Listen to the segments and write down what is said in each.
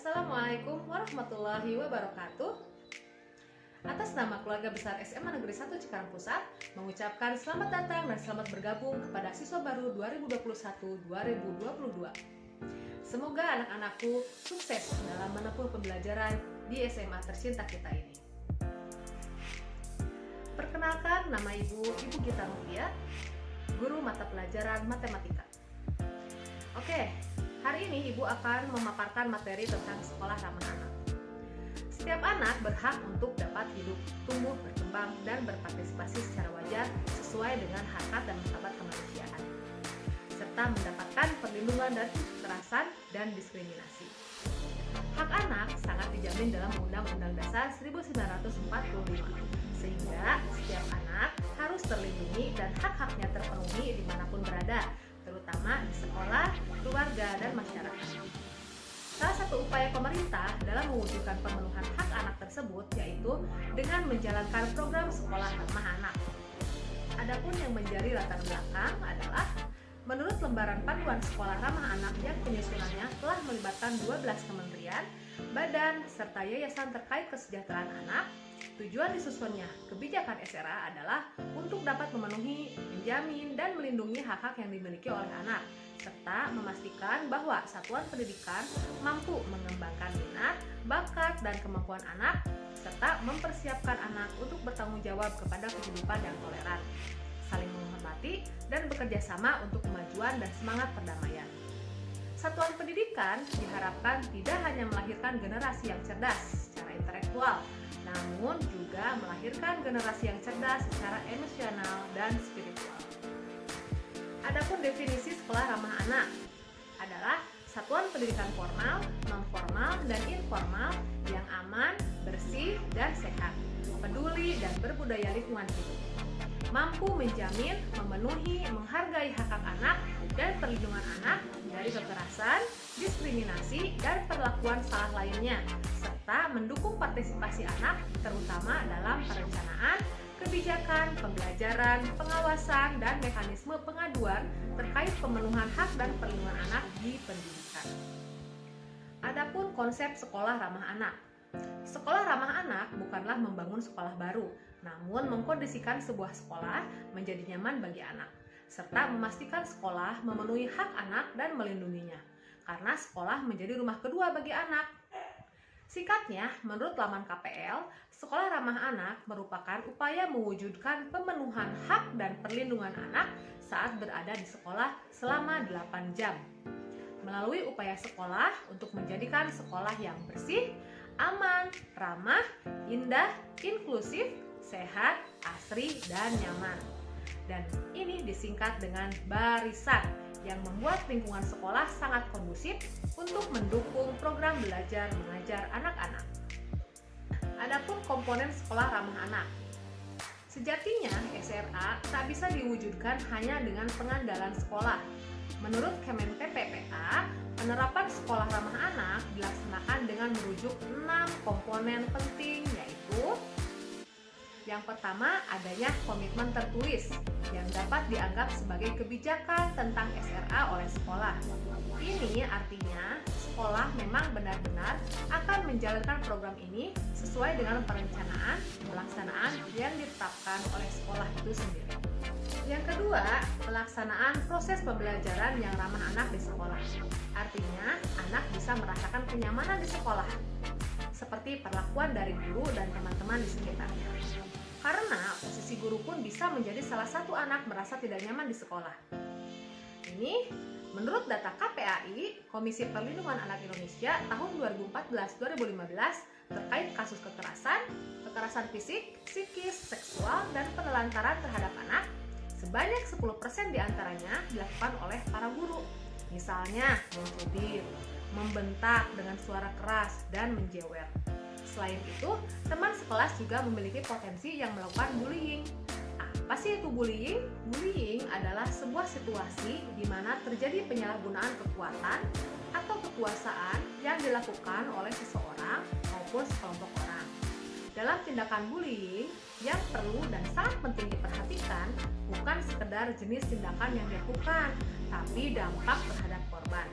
Assalamualaikum warahmatullahi wabarakatuh. Atas nama keluarga besar SMA Negeri 1 Cikarang Pusat, mengucapkan selamat datang dan selamat bergabung kepada siswa baru 2021-2022. Semoga anak-anakku sukses dalam menempuh pembelajaran di SMA tercinta kita ini. Perkenalkan, nama Ibu Gita Novia, guru mata pelajaran matematika. Oke, hari ini Ibu akan memaparkan materi tentang sekolah ramah anak. Setiap anak berhak untuk dapat hidup, tumbuh, berkembang, dan berpartisipasi secara wajar sesuai dengan hak dan martabat kemanusiaan, serta mendapatkan perlindungan dari kekerasan dan diskriminasi. Hak anak sangat dijamin dalam Undang-Undang Dasar 1945, sehingga setiap anak harus terlindungi dan hak-haknya terpenuhi dimanapun berada, terutama di sekolah, keluarga, dan masyarakat. Salah satu upaya pemerintah dalam mewujudkan pemenuhan hak anak tersebut yaitu dengan menjalankan program sekolah ramah anak. Adapun yang menjadi latar belakang adalah menurut lembaran panduan sekolah ramah anak yang penyusunannya telah melibatkan 12 kementerian, badan, serta yayasan terkait kesejahteraan anak. Tujuan disusunnya kebijakan SRA adalah untuk dapat memenuhi, menjamin, dan melindungi hak-hak yang dimiliki oleh anak, serta memastikan bahwa satuan pendidikan mampu mengembangkan minat, bakat, dan kemampuan anak, serta mempersiapkan anak untuk bertanggung jawab kepada kehidupan yang toleran, saling menghormati, dan bekerja sama untuk kemajuan dan semangat perdamaian. Satuan pendidikan diharapkan tidak hanya melahirkan generasi yang cerdas secara intelektual, namun juga melahirkan generasi yang cerdas secara emosional dan spiritual. Adapun definisi sekolah ramah anak adalah satuan pendidikan formal, non-formal, dan informal yang aman, bersih, dan sehat, peduli dan berbudaya lingkungan hidup, mampu menjamin, memenuhi, menghargai hak-hak anak dan perlindungan anak dari kekerasan, diskriminasi, dan perlakuan salah lainnya, serta mendukung partisipasi anak terutama dalam perencanaan, kebijakan, pembelajaran, pengawasan, dan mekanisme pengaduan terkait pemenuhan hak dan perlindungan anak di pendidikan. Adapun konsep sekolah ramah anak. Sekolah ramah anak bukanlah membangun sekolah baru, namun mengkondisikan sebuah sekolah menjadi nyaman bagi anak, serta memastikan sekolah memenuhi hak anak dan melindunginya, karena sekolah menjadi rumah kedua bagi anak. Singkatnya, menurut laman KPL, sekolah ramah anak merupakan upaya mewujudkan pemenuhan hak dan perlindungan anak saat berada di sekolah selama 8 jam. Melalui upaya sekolah untuk menjadikan sekolah yang bersih, aman, ramah, indah, inklusif, sehat, asri, dan nyaman. Dan ini disingkat dengan barisan yang membuat lingkungan sekolah sangat kondusif untuk mendukung program belajar mengajar anak-anak. Adapun komponen sekolah ramah anak. Sejatinya SRA tak bisa diwujudkan hanya dengan pengandalan sekolah. Menurut Kemen-PPPA, penerapan sekolah ramah anak dilaksanakan dengan merujuk 6 komponen penting, yaitu yang pertama, adanya komitmen tertulis yang dapat dianggap sebagai kebijakan tentang SRA oleh sekolah. Ini artinya sekolah memang benar-benar akan menjalankan program ini sesuai dengan perencanaan pelaksanaan yang ditetapkan oleh sekolah itu sendiri. Yang kedua, pelaksanaan proses pembelajaran yang ramah anak di sekolah. Artinya, anak bisa merasakan kenyamanan di sekolah, seperti perlakuan dari guru dan teman-teman di sekitarnya. Karena posisi guru pun bisa menjadi salah satu anak merasa tidak nyaman di sekolah. Ini menurut data KPAI, Komisi Perlindungan Anak Indonesia tahun 2014-2015 terkait kasus kekerasan fisik, psikis, seksual, dan penelantaran terhadap anak, sebanyak 10% diantaranya dilakukan oleh para guru. Misalnya mencubit, membentak dengan suara keras, dan menjewer. Selain itu, teman sekelas juga memiliki potensi yang melakukan bullying. Apa sih itu bullying? Bullying adalah sebuah situasi di mana terjadi penyalahgunaan kekuatan atau kekuasaan yang dilakukan oleh seseorang maupun sekelompok orang. Dalam tindakan bullying, yang perlu dan sangat penting diperhatikan bukan sekedar jenis tindakan yang dilakukan, tapi dampak terhadap korban.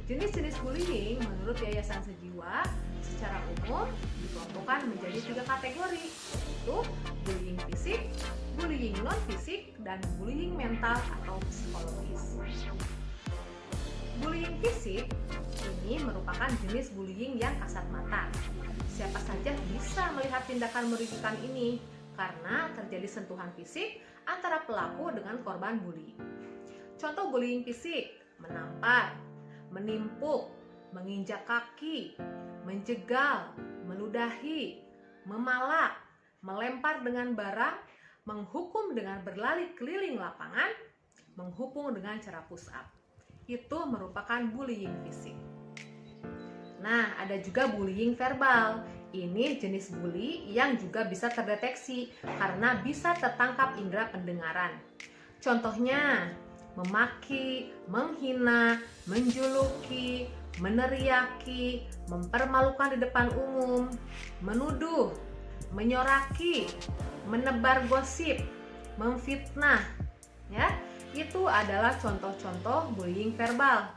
Jenis-jenis bullying menurut Yayasan Sejiwa secara umum dikelompokkan menjadi 3 kategori, yaitu bullying fisik, bullying non-fisik, dan bullying mental atau psikologis. Bullying fisik ini merupakan jenis bullying yang kasat mata. Siapa saja bisa melihat tindakan merugikan ini karena terjadi sentuhan fisik antara pelaku dengan korban bully. Contoh bullying fisik: menampar, menimpuk, menginjak kaki, menjegal, meludahi, memalak, melempar dengan barang, menghukum dengan berlari keliling lapangan, menghukum dengan cara push up. Itu merupakan bullying fisik. Nah, ada juga bullying verbal. Ini jenis bully yang juga bisa terdeteksi karena bisa tertangkap indera pendengaran. Contohnya, memaki, menghina, menjuluki, meneriaki, mempermalukan di depan umum, menuduh, menyoraki, menebar gosip, memfitnah, ya. Itu adalah contoh-contoh bullying verbal.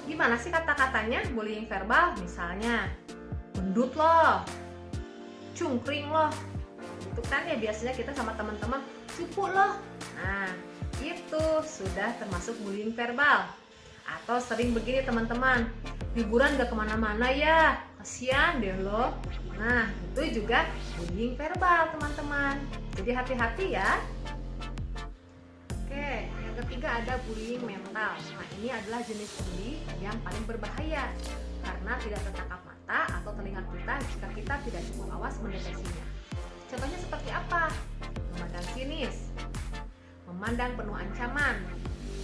Gimana sih kata-katanya bullying verbal? Misalnya, gendut loh, cungkring loh. Itu kan ya biasanya kita sama teman-teman, cupu loh. Nah, itu sudah termasuk bullying verbal. Atau sering begini teman-teman, liburan gak kemana-mana ya, kasihan deh loh. Nah, itu juga bullying verbal teman-teman. Jadi hati-hati ya. Oke, yang ketiga ada bullying mental. Nah, ini adalah jenis bully yang paling berbahaya karena tidak tertangkap mata atau telinga kita jika kita tidak cukup awas mendeteksinya. Contohnya seperti apa? Memandang sinis, memandang penuh ancaman,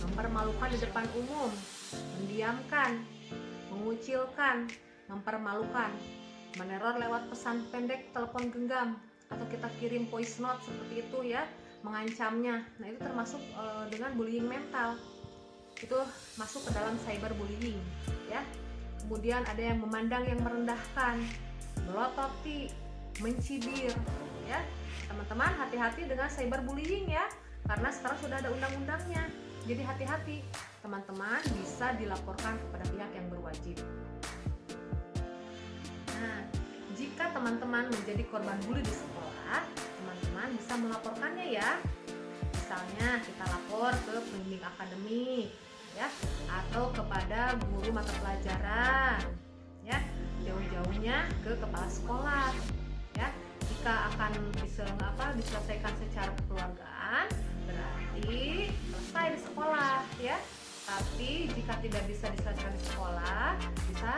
mempermalukan di depan umum, mendiamkan, mengucilkan, mempermalukan, meneror lewat pesan pendek telepon genggam, atau kita kirim voice note seperti itu ya, mengancamnya. Nah, itu termasuk dengan bullying mental. Itu masuk ke dalam cyberbullying ya. Kemudian ada yang memandang yang merendahkan, melototi, mencibir ya. Teman-teman hati-hati dengan cyberbullying ya, karena sekarang sudah ada undang-undangnya. Jadi hati-hati, teman-teman bisa dilaporkan kepada pihak yang berwajib. Nah, jika teman-teman menjadi korban bully di sekolah, teman-teman bisa melaporkannya ya. Misalnya kita lapor ke pembimbing akademik ya, atau kepada guru mata pelajaran ya, jauh-jauhnya ke kepala sekolah ya. Jika akan diselesaikan secara kekeluargaan, berarti selesai di sekolah ya. Tapi jika tidak bisa diselesaikan di sekolah, bisa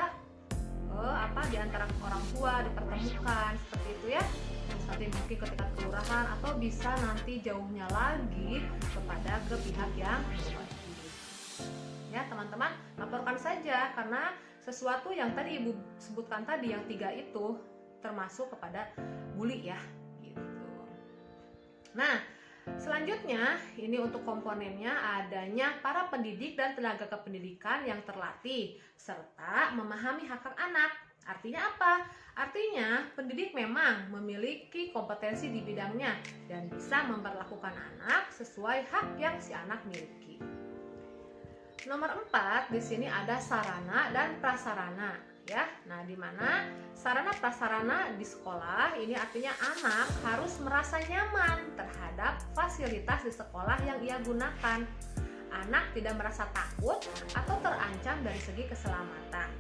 di antara orang tua dipertemukan seperti itu ya. Terus nanti mungkin ke tingkat kelurahan atau bisa nanti jauhnya lagi ke pihak yang berwajib. Ya teman-teman, laporkan saja karena sesuatu yang tadi Ibu sebutkan tadi yang 3 itu termasuk kepada bully ya gitu. Nah, selanjutnya ini untuk komponennya adanya para pendidik dan tenaga kependidikan yang terlatih serta memahami hak-hak anak. Artinya apa? Artinya pendidik memang memiliki kompetensi di bidangnya dan bisa memperlakukan anak sesuai hak yang si anak miliki. Nomor 4 di sini ada sarana dan prasarana ya. Nah, di mana sarana prasarana di sekolah ini artinya anak harus merasa nyaman terhadap fasilitas di sekolah yang ia gunakan. Anak tidak merasa takut atau terancam dari segi keselamatan.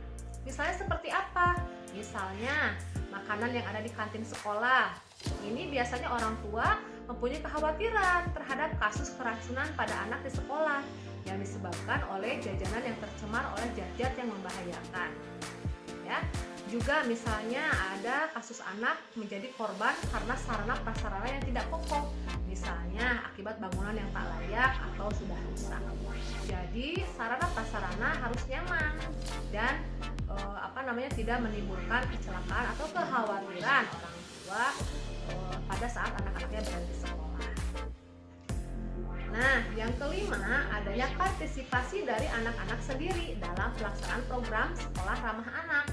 Misalnya seperti apa? Misalnya makanan yang ada di kantin sekolah. Ini biasanya orang tua mempunyai kekhawatiran terhadap kasus keracunan pada anak di sekolah yang disebabkan oleh jajanan yang tercemar oleh zat-zat yang membahayakan. Ya, juga misalnya ada kasus anak menjadi korban karena sarana prasarana yang tidak kokoh, misalnya akibat bangunan yang tak layak atau sudah rusak. Jadi sarana prasarana harus nyaman dan tidak menimbulkan kecelakaan atau kekhawatiran orang tua pada saat anak-anaknya berada di sekolah. Nah, yang kelima adanya partisipasi dari anak-anak sendiri dalam pelaksanaan program sekolah ramah anak.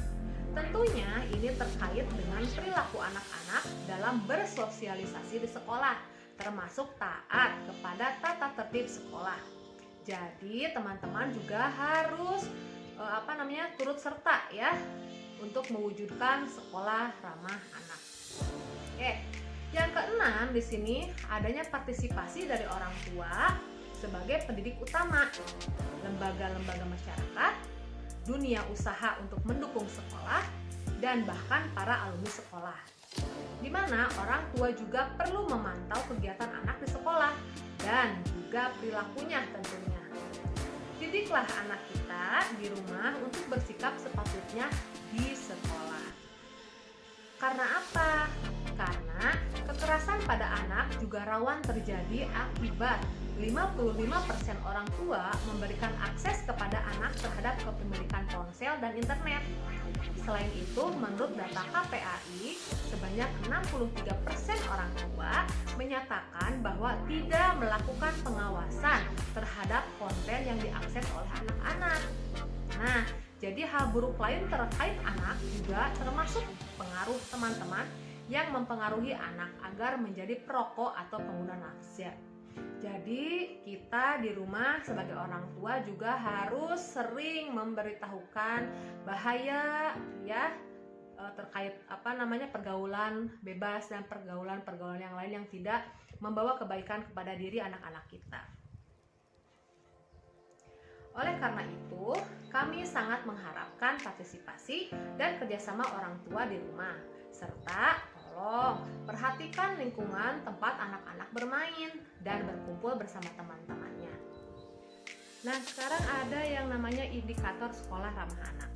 Tentunya ini terkait dengan perilaku anak-anak dalam bersosialisasi di sekolah, termasuk taat kepada tata tertib sekolah. Jadi teman-teman juga harus turut serta ya untuk mewujudkan sekolah ramah anak. Oke, yang keenam di sini adanya partisipasi dari orang tua sebagai pendidik utama, lembaga-lembaga masyarakat, dunia usaha untuk mendukung sekolah, dan bahkan para alumni sekolah. Di mana orang tua juga perlu memantau kegiatan anak di sekolah dan juga perilakunya tentunya. Didiklah anak kita di rumah untuk bersikap sepatutnya di sekolah. Karena apa? Karena kekerasan pada anak juga rawan terjadi akibat 55% orang tua memberikan akses kepada anak terhadap kepemilikan ponsel dan internet. Selain itu, menurut data KPAI, sebanyak 63% orang tua menyatakan bahwa tidak melakukan pengawasan terhadap konten yang diakses oleh anak-anak. Nah, jadi hal buruk lain terkait anak juga termasuk pengaruh teman-teman yang mempengaruhi anak agar menjadi perokok atau pengguna maksiat. Jadi kita di rumah sebagai orang tua juga harus sering memberitahukan bahaya ya terkait pergaulan bebas dan pergaulan yang lain yang tidak membawa kebaikan kepada diri anak-anak kita. Oleh karena itu, kami sangat mengharapkan partisipasi dan kerjasama orang tua di rumah, serta tolong perhatikan lingkungan tempat anak-anak bermain dan berkumpul bersama teman-temannya. Nah, sekarang ada yang namanya indikator sekolah ramah anak.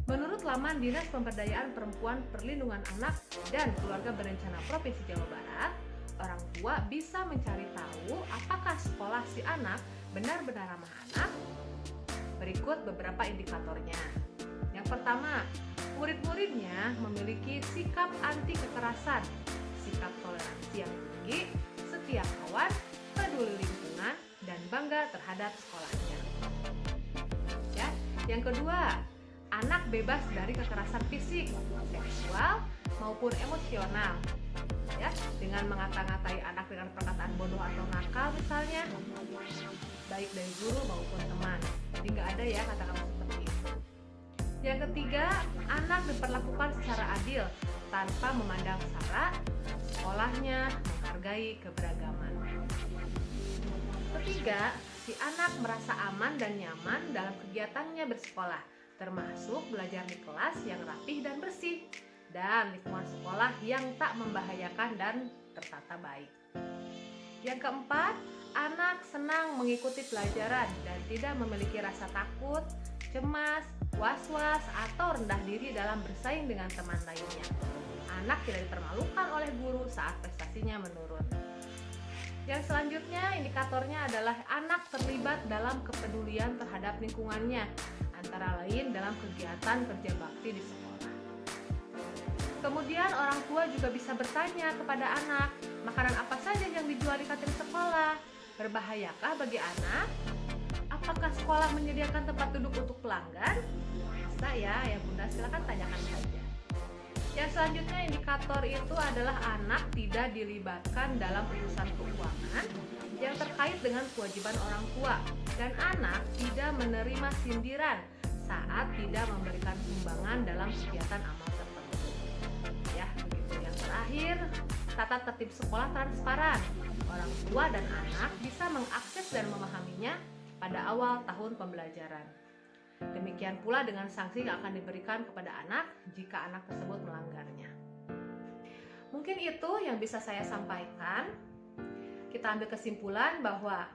Menurut laman Dinas Pemberdayaan Perempuan, Perlindungan Anak dan Keluarga Berencana Provinsi Jawa Barat, orang tua bisa mencari tahu apakah sekolah si anak benar-benar ramah anak. Berikut beberapa indikatornya. Yang pertama, murid-muridnya memiliki sikap anti kekerasan, sikap toleransi yang tinggi, setia kawan, peduli lingkungan, dan bangga terhadap sekolahnya. Ya, yang kedua, anak bebas dari kekerasan fisik, seksual, maupun emosional. Ya, dengan mengata-ngatai anak dengan perkataan bodoh atau nakal misalnya, baik dari guru maupun teman. Jadi nggak ada ya kata-kata seperti itu. Yang ketiga, anak diperlakukan secara adil tanpa memandang sara, sekolahnya menghargai keberagaman. Ketiga, si anak merasa aman dan nyaman dalam kegiatannya bersekolah, termasuk belajar di kelas yang rapih dan bersih, dan lingkungan sekolah yang tak membahayakan dan tertata baik. Yang keempat, anak senang mengikuti pelajaran dan tidak memiliki rasa takut, cemas, was-was, atau rendah diri dalam bersaing dengan teman lainnya. Anak tidak dipermalukan oleh guru saat prestasinya menurun. Yang selanjutnya, indikatornya adalah anak terlibat dalam kepedulian terhadap lingkungannya, antara lain dalam kegiatan kerja bakti di sekolah. Kemudian orang tua juga bisa bertanya kepada anak, makanan apa saja yang dijual di kantin sekolah? Berbahayakah bagi anak? Apakah sekolah menyediakan tempat duduk untuk pelanggan? Bisa ya Bunda, silakan tanyakan saja. Yang selanjutnya, indikator itu adalah anak tidak dilibatkan dalam urusan keuangan yang terkait dengan kewajiban orang tua, dan anak tidak menerima sindiran saat tidak memberikan sumbangan dalam kegiatan amal tertentu. Ya, begitu. Yang terakhir, tata tertib sekolah transparan. Orang tua dan anak bisa mengakses dan memahaminya pada awal tahun pembelajaran. Demikian pula dengan sanksi yang akan diberikan kepada anak jika anak tersebut melanggarnya. Mungkin itu yang bisa saya sampaikan. Kita ambil kesimpulan bahwa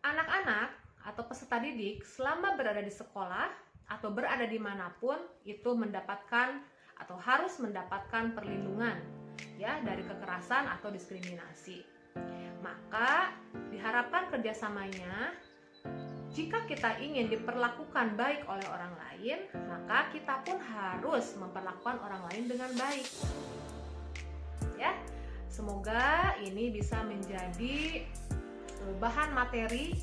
anak-anak atau peserta didik selama berada di sekolah atau berada dimanapun itu mendapatkan atau harus mendapatkan perlindungan ya dari kekerasan atau diskriminasi. Maka diharapkan kerjasamanya, jika kita ingin diperlakukan baik oleh orang lain, maka kita pun harus memperlakukan orang lain dengan baik. Ya, semoga ini bisa menjadi bahan materi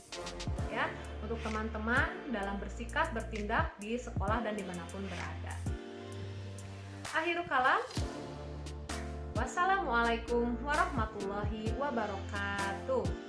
ya untuk teman-teman dalam bersikap bertindak di sekolah dan dimanapun berada. Akhirul kalam, wassalamualaikum warahmatullahi wabarakatuh.